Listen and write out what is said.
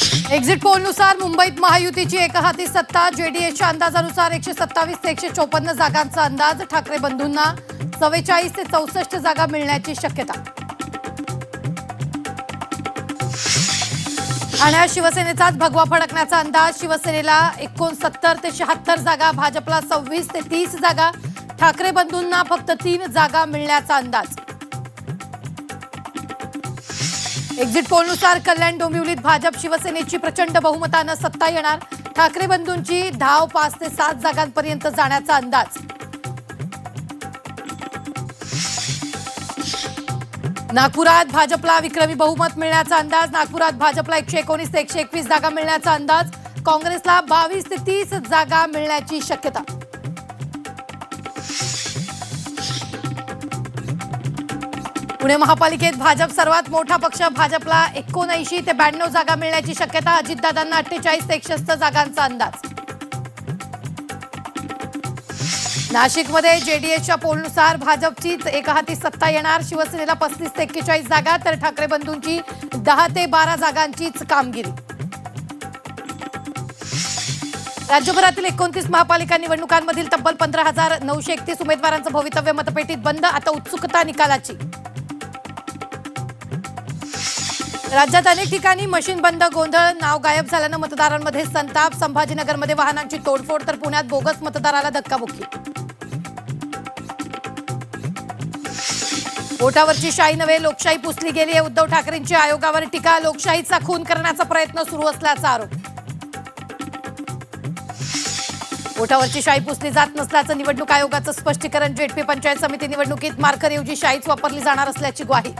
Exit पोलनुसार मुंबईत महायुतीची एकहाती सत्ता. जेडीएसच्या अंदाजानुसार 127 ते 154 जागांचा अंदाज. ठाकरे बंधूंना 44 ते 64 जागा मिळण्याची शक्यता. ठाण्यात शिवसेनेचाच भगवा फडकण्याचा अंदाज. शिवसेनेला 69 ते 76 जागा, भाजपला 26 ते 30 जागा. ठाकरे बंधूंना फक्त 3 जागा मिळण्याचा अंदाज. एक्झिट पोलनुसार कल्याण डोंबिवलीत भाजप शिवसेनेची प्रचंड बहुमतानं सत्ता येणार. ठाकरे बंधूंची धाव 5 ते 7 जागांपर्यंत जाण्याचा अंदाज. नागपुरात भाजपला विक्रमी बहुमत मिळण्याचा अंदाज. नागपुरात भाजपला 119 ते 121 जागा मिळण्याचा अंदाज. काँग्रेसला 22 ते 30 जागा मिळण्याची शक्यता. पुणे महापालिकेत भाजप सर्वात मोठा पक्ष. भाजपला 79 ते 92 जागा मिळण्याची शक्यता. अजितदादांना 48 ते 61 जागांचा अंदाज. नाशिकमध्ये जेडीएसच्या पोलनुसार भाजपचीच एकहाती सत्ता येणार. शिवसेनेला 35 ते 41 जागा, तर ठाकरे बंधूंची 10 ते 12 जागांचीच कामगिरी. राज्यभरातील 29 महापालिका निवडणुकांमधील तब्बल 15,931 उमेदवारांचं भवितव्य मतपेटीत बंद. आता उत्सुकता निकालाची. राज्यात अनेक ठिकाणी मशीन बंद, गोंधळ, नाव गायब झाल्यानं मतदारांमध्ये संताप. संभाजीनगरमध्ये वाहनांची तोडफोड, तर पुण्यात बोगस मतदाराला धक्काबुक्की. वोटावरची शाही नव्हे, लोकशाही पुसली गेली आहे. उद्धव ठाकरेंची आयोगावर टीका. लोकशाहीचा खून करण्याचा प्रयत्न सुरू असल्याचा आरोप. वोटावरची शाही पुसली जात नसल्याचं निवडणूक आयोगाचं स्पष्टीकरण. जेडपी पंचायत समिती निवडणुकीत मार्करऐवजी शाहीच वापरली जाणार असल्याची ग्वाही.